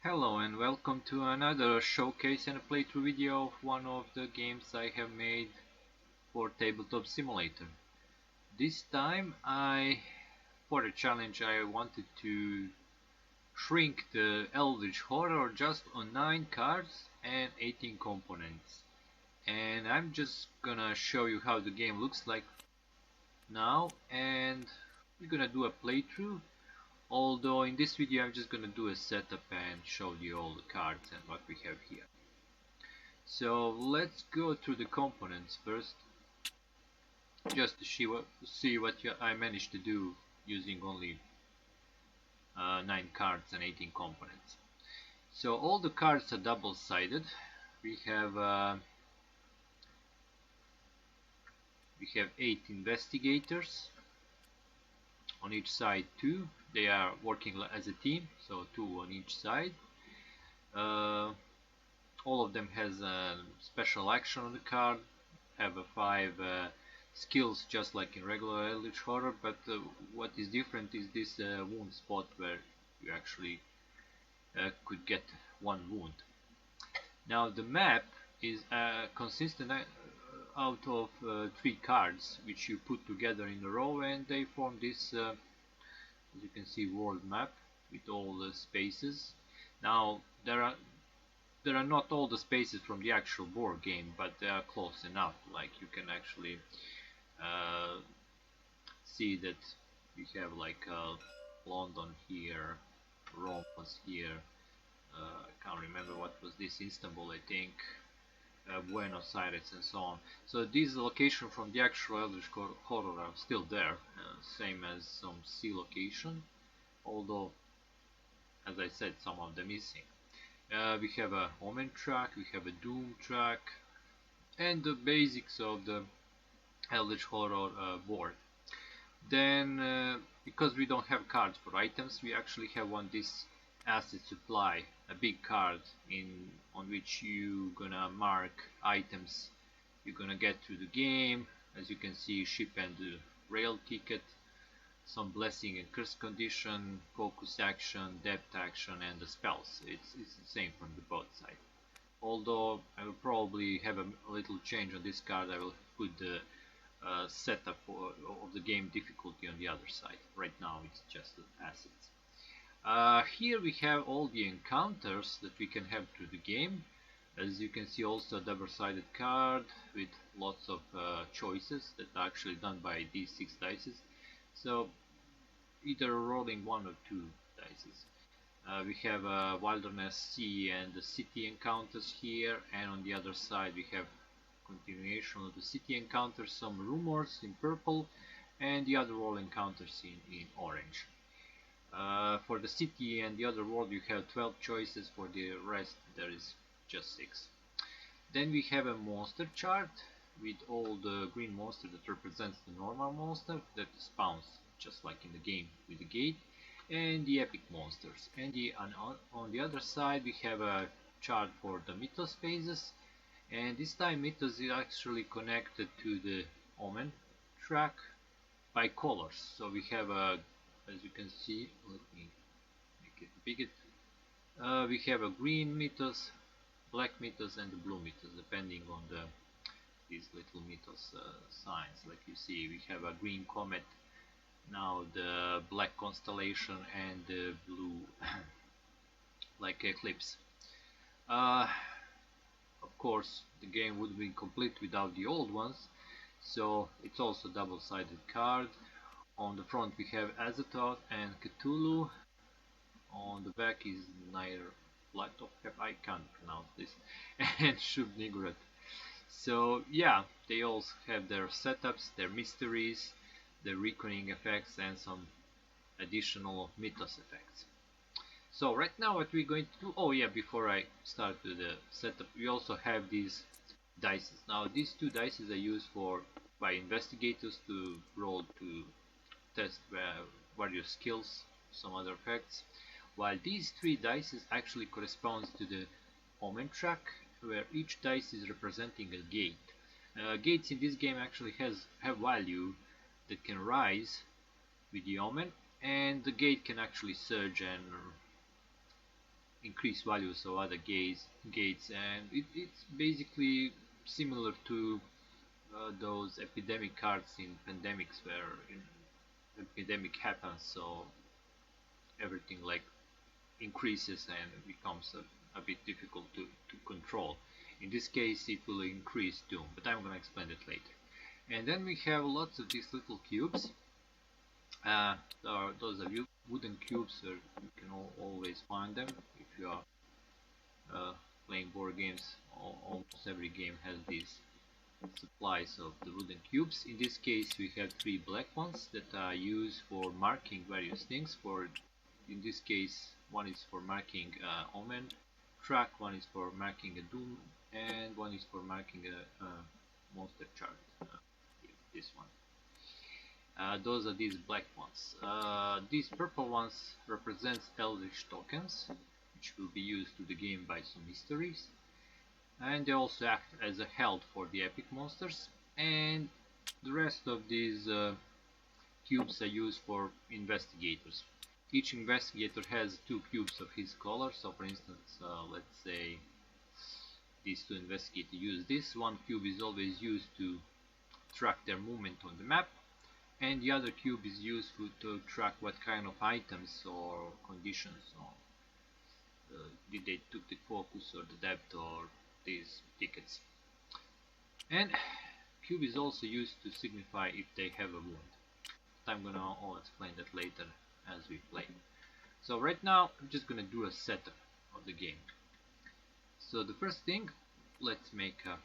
Hello and welcome to another showcase and a playthrough video of one of the games I have made for Tabletop Simulator. This time for a challenge I wanted to shrink the Eldritch Horror just on 9 cards and 18 components. And I'm just gonna show you how the game looks like now, and we're gonna do a playthrough. Although in this video I'm just gonna do a setup and show you all the cards and what we have here. So let's go through the components first, just to see what I managed to do using only 9 cards and 18 components. So all the cards are double-sided. We have 8 investigators on each side, 2. They are working as a team, so 2 on each side. All of them has a special action on the card, have 5 skills just like in regular Eldritch Horror, but what is different is this wound spot where you actually could get 1 wound. Now the map is consistent out of 3 cards which you put together in a row, and they form this as you can see, world map with all the spaces. Now there are not all the spaces from the actual board game, but they are close enough. Like you can actually see that we have like London here, Rome was here. I can't remember what was this, Istanbul I think, Buenos Aires and so on. So these locations from the actual Eldritch Horror are still there, same as some sea location, although as I said some of them missing. We have a Omen track, we have a Doom track, and the basics of the Eldritch Horror board. Then because we don't have cards for items, we actually have this asset supply, a big card on which you gonna mark items you're gonna get through the game. As you can see, ship and rail ticket, some blessing and curse condition, focus action, depth action, and the spells. It's the same from the both sides. Although I will probably have a little change on this card. I will put the setup of the game difficulty on the other side. Right now it's just the assets. Here we have all the encounters that we can have through the game. As you can see, also a double-sided card with lots of choices that are actually done by these 6 dice. So either rolling 1 or 2 dice. We have wilderness, sea, and the city encounters here, and on the other side we have continuation of the city encounters, some rumors in purple, and the other world encounters in orange. For the city and the other world you have 12 choices, for the rest there is just 6. Then we have a monster chart with all the green monster that represents the normal monster that spawns just like in the game with the gate, and the epic monsters. And on the other side we have a chart for the mythos phases, and this time mythos is actually connected to the Omen track by colors. So we have as you can see, let me make it bigger. We have a green mythos, black mythos, and the blue mythos, depending on these little mythos signs. Like you see, we have a green comet, now the black constellation, and the blue like eclipse. Of course the game would be complete without the old ones, so it's also double-sided card. On the front we have Azathoth and Cthulhu. On the back is Nair Blatov, I can't pronounce this, and Shub-Niggurath. So yeah, they all have their setups, their mysteries, the reckoning effects, and some additional mythos effects. So right now what we're going to do, oh yeah, before I start with the setup, we also have these dice. Now these 2 dice are used by investigators to roll to test various skills, some other effects, while these 3 dice actually corresponds to the Omen track, where each dice is representing a gate. Gates in this game actually have value that can rise with the Omen, and the gate can actually surge and increase values of other gates, and it's basically similar to those epidemic cards in pandemics where epidemic happens, so everything like increases and becomes a bit difficult to control. In this case it will increase too, but I'm gonna explain it later. And then we have lots of these little cubes. Those are wooden cubes, so you can always find them if you are uh, playing board games. Almost every game has these supplies of the wooden cubes. In this case we have three black ones that are used for marking various things. In this case one is for marking omen track, one is for marking a doom, and one is for marking a monster chart. This one. Those are these black ones. These purple ones represent Eldritch tokens, which will be used to the game by some mysteries, and they also act as a health for the epic monsters. And the rest of these cubes are used for investigators. Each investigator has two cubes of his color. So for instance, let's say these two investigators use this. One cube is always used to track their movement on the map, and the other cube is useful to track what kind of items or conditions did they took the focus or the depth or these tickets. And cube is also used to signify if they have a wound. I'm gonna all explain that later as we play. So right now I'm just gonna do a setup of the game. So the first thing, let's make some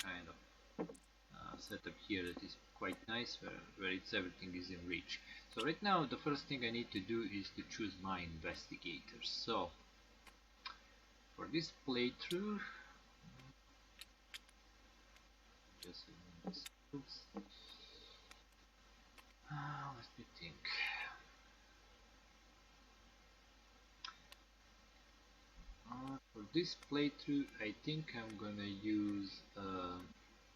kind of setup here that is quite nice, where everything is in reach. So right now the first thing I need to do is to choose my investigators. So for this playthrough, just let me think. For this playthrough I think I'm gonna use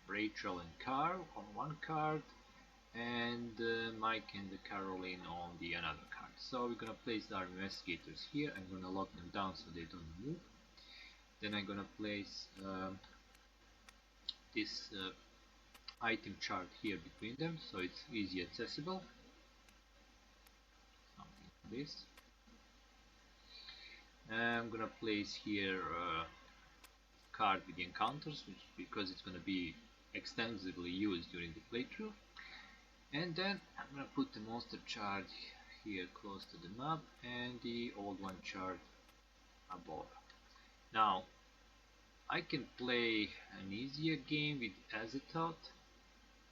Rachel and Carl on one card, and Mike and Caroline on the another card. So we're gonna place our investigators here. I'm gonna lock them down so they don't move. Then I'm gonna place this item chart here between them, so it's easy accessible. Something like this. I'm gonna place here a card with the encounters, because it's gonna be extensively used during the playthrough. And then I'm gonna put the monster chart here close to the map and the old one chart above. Now I can play an easier game with Azathoth,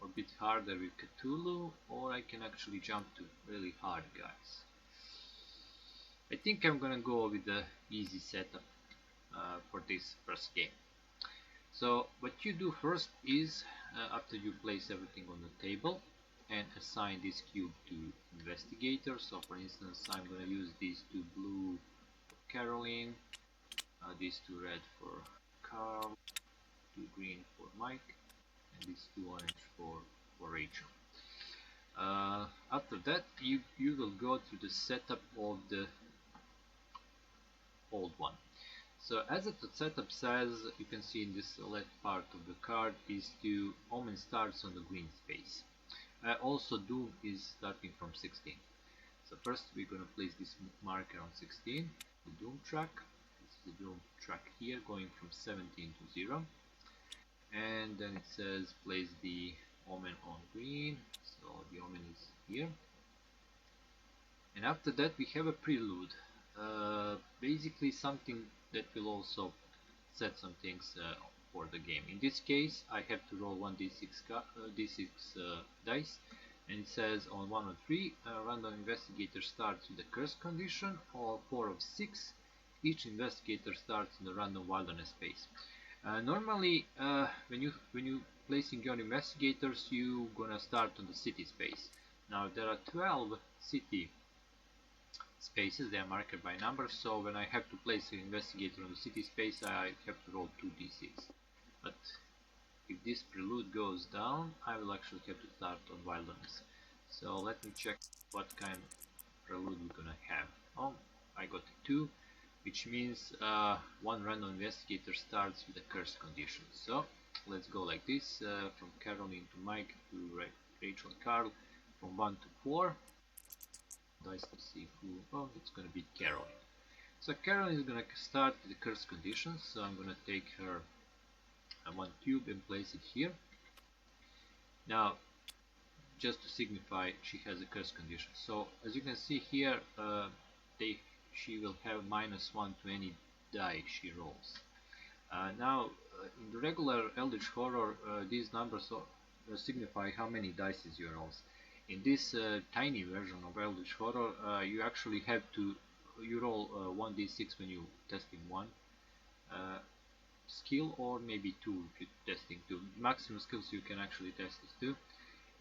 or a bit harder with Cthulhu, or I can actually jump to really hard guys. I think I'm gonna go with the easy setup for this first game. So what you do first is, after you place everything on the table and assign this cube to investigator. So for instance, I'm gonna use these two blue for Caroline, these two red for Carl, two green for Mike, and these two orange for Rachel. After that you will go through the setup of the old one. So as the setup says, you can see in this left part of the card is to Omen starts on the green space. Also Doom is starting from 16. So first we're going to place this marker on 16, the Doom track. This is the Doom track here going from 17 to 0. And then it says place the Omen on green, so the Omen is here. And after that we have a prelude, basically something that will also set some things for the game. In this case I have to roll 1d6 dice, and it says on 1 or 3 random investigator starts with a curse condition, or 4 of 6 each investigator starts in the random wilderness space. Normally when you placing your investigators, you gonna start on the city space. Now there are 12 city spaces, they are marked by numbers, so when I have to place an investigator on the city space I have to roll 2d6. But if this prelude goes down, I will actually have to start on wilderness. So let me check what kind of prelude we're gonna have. Oh, I 2, which means one random investigator starts with a cursed condition. So let's go like this, from Caroline to Mike to Rachel and Carl, from 1 to 4. Dice to see who. Oh, it's gonna be Caroline. So Caroline is gonna start with the cursed conditions. So I'm gonna take her one cube and place it here. Now, just to signify, she has a curse condition. So as you can see here, she will have -1 to any die she rolls. Now, in the regular Eldritch Horror, these numbers signify how many dice you roll. In this tiny version of Eldritch Horror, you actually have to roll 1d6 when you testing one skill, or maybe 2 if you're testing 2. Maximum skills you can actually test is 2.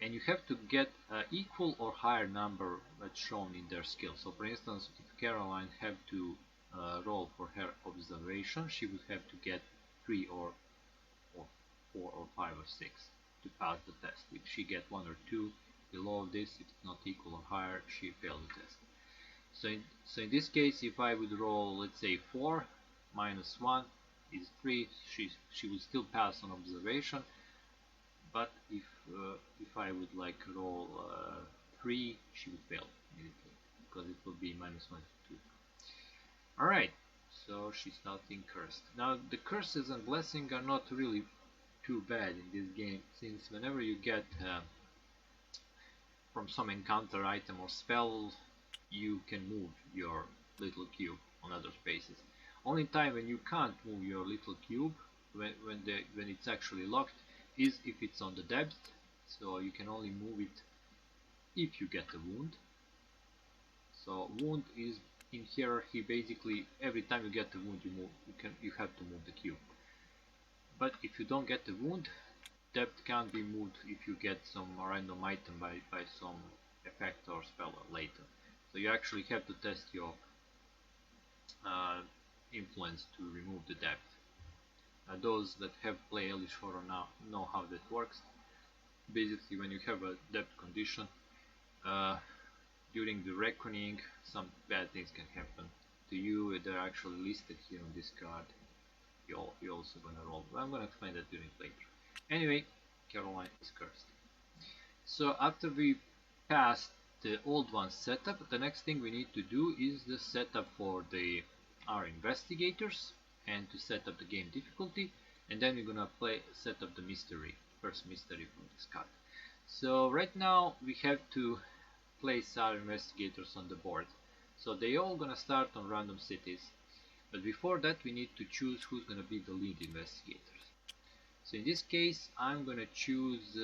And you have to get equal or higher number that's shown in their skill. So for instance, if Caroline have to roll for her observation, she would have to get 3 or 4 or 5 or 6 to pass the test. If she get 1 or 2 below this, if it's not equal or higher, she failed the test. So in this case, if I would roll, let's say 4 minus 1 is 3, she would still pass on observation. But if I would like roll 3, she would fail immediately, because it will be -1 to 2. Alright, so she's starting cursed. Now the curses and blessing are not really too bad in this game, since whenever you get from some encounter item or spell, you can move your little cube on other spaces. Only time when you can't move your little cube, when it's actually locked, is if it's on the depth. So you can only move it if you get a wound. So wound is in hierarchy, basically every time you get a wound, you have to move the cube. But if you don't get the wound, depth can't be moved if you get some random item by some effect or spell later. So you actually have to test your influence to remove the depth. Those that have played Eldritch Horror now know how that works. Basically, when you have a depth condition, during the reckoning, some bad things can happen to you. They're actually listed here on this card. You're also gonna roll. Well, I'm gonna explain that during playthrough. Anyway, Caroline is cursed. So after we pass the old one setup, the next thing we need to do is the setup for our investigators, and to set up the game difficulty, and then we're gonna set up the first mystery from this card. So right now we have to place our investigators on the board. So they all gonna start on random cities, but before that we need to choose who's gonna be the lead investigators. So in this case I'm gonna choose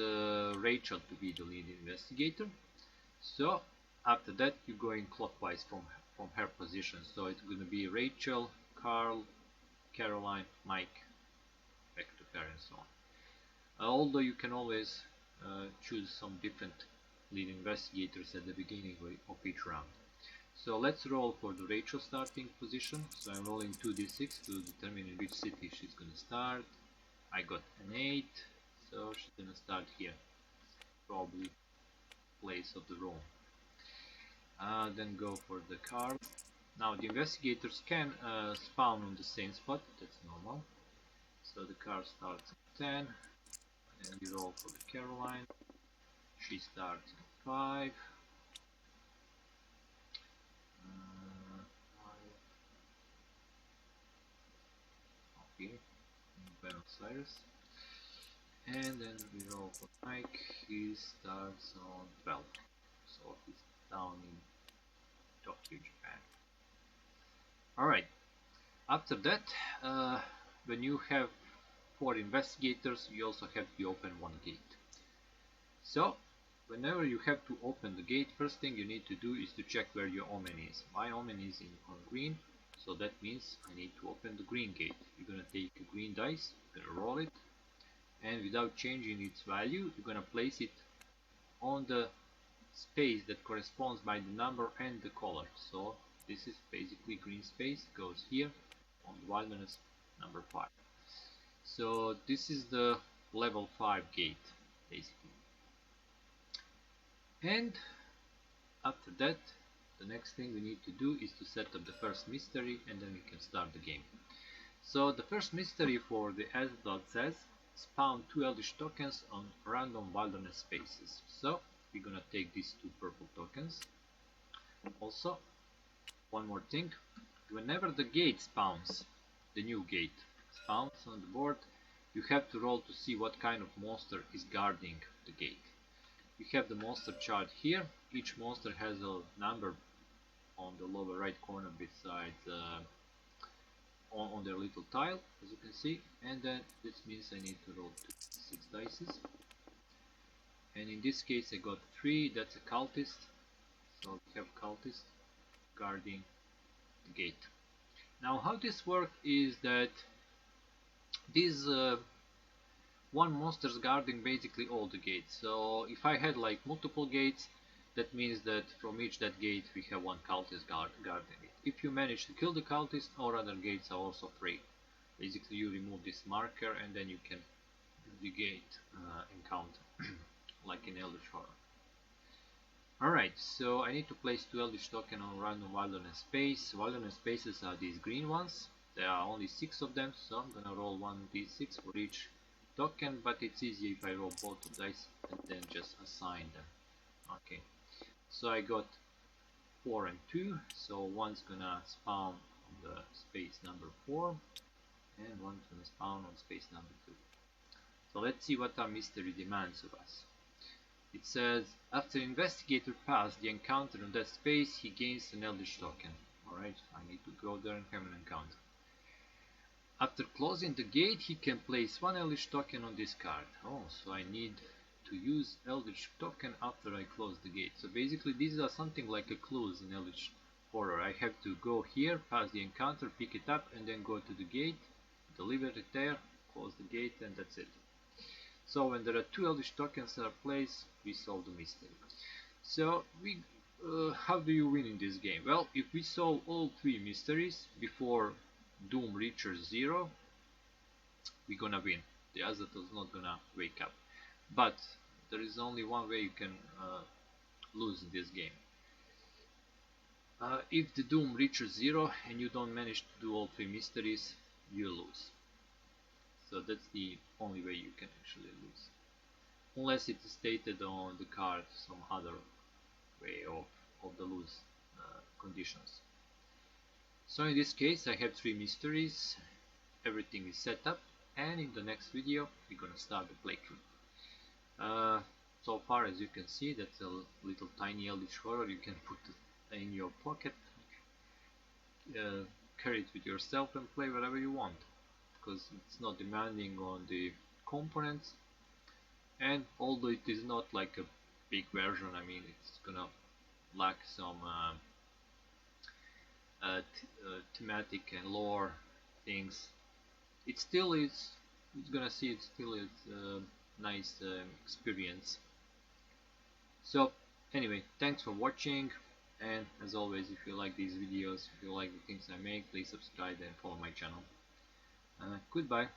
Rachel to be the lead investigator. So after that you're going clockwise from her position. So it's gonna be Rachel, Carl, Caroline, Mike, back to her, and so on. Although you can always choose some different lead investigators at the beginning of each round. So let's roll for the Rachel starting position. So I'm rolling 2d6 to determine in which city she's gonna start. I got an 8, so she's gonna start here, probably place of the room. Then go for the Carl. Now the investigators can spawn on the same spot, that's normal. So the card starts at 10, and we roll for the Caroline. She starts at 5. Okay, Buenos Aires. And then we roll for Mike. He starts on 12, so he's down in Tokyo, Japan. Alright, after that, when you have 4 investigators, you also have to open 1 gate. So, whenever you have to open the gate, first thing you need to do is to check where your omen is. My omen is on green, so that means I need to open the green gate. You're gonna take a green dice, you're gonna roll it, and without changing its value, you're gonna place it on the space that corresponds by the number and the color. So this is basically green space, goes here on the wilderness number 5. So this is the level 5 gate, basically. And after that the next thing we need to do is to set up the first mystery, and then we can start the game. So the first mystery for the S.dot says spawn 2 Eldritch tokens on random wilderness spaces. So we're gonna take these 2 purple tokens. Also, one more thing, whenever the gate spawns, the new gate spawns on the board, you have to roll to see what kind of monster is guarding the gate. You have the monster chart here. Each monster has a number on the lower right corner beside on their little tile, as you can see, and then this means I need to roll 6 dice, and in this case I got 3. That's a cultist, so we have cultist guarding the gate. Now how this works is that this one monster's guarding basically all the gates. So if I had like multiple gates, that means that from each that gate we have one cultist guarding it. If you manage to kill the cultist, all other gates are also free. Basically you remove this marker and then you can do the gate encounter like in Eldritch Horror. Alright, so I need to place 2 Eldritch tokens on random wilderness space. Wilderness spaces are these green ones. There are only 6 of them, so I'm gonna roll 1d6 for each token, but it's easier if I roll both of dice and then just assign them. Okay, so I got 4 and 2, so one's gonna spawn on the space number 4 and one's gonna spawn on space number 2. So let's see what our mystery demands of us. It says, after investigator passed the encounter on that space, he gains an Eldritch token. Alright, I need to go there and have an encounter. After closing the gate, he can place 1 Eldritch token on this card. Oh, so I need to use Eldritch token after I close the gate. So basically these are something like a clues in Eldritch Horror. I have to go here, pass the encounter, pick it up, and then go to the gate, deliver it there, close the gate, and that's it. So when there are 2 Eldritch tokens are placed, we solve the mystery. So how do you win in this game? Well, if we solve all 3 mysteries before Doom reaches 0, we're gonna win. The Azathoth is not gonna wake up. But there is only one way you can lose in this game. If the Doom reaches 0 and you don't manage to do all 3 mysteries, you lose. So that's the only way you can actually lose. Unless it is stated on the card some other way of the lose conditions. So in this case I have 3 mysteries, everything is set up, and in the next video we're gonna start the playthrough. So far, as you can see, that's a little tiny Eldritch Horror. You can put it in your pocket, carry it with yourself and play wherever you want, because it's not demanding on the components, and although it is not like a big version, I mean it's gonna lack some thematic and lore things, it still is, it's gonna see, it still is a nice experience. So anyway, thanks for watching, and as always, if you like these videos, if you like the things I make, please subscribe and follow my channel. Goodbye.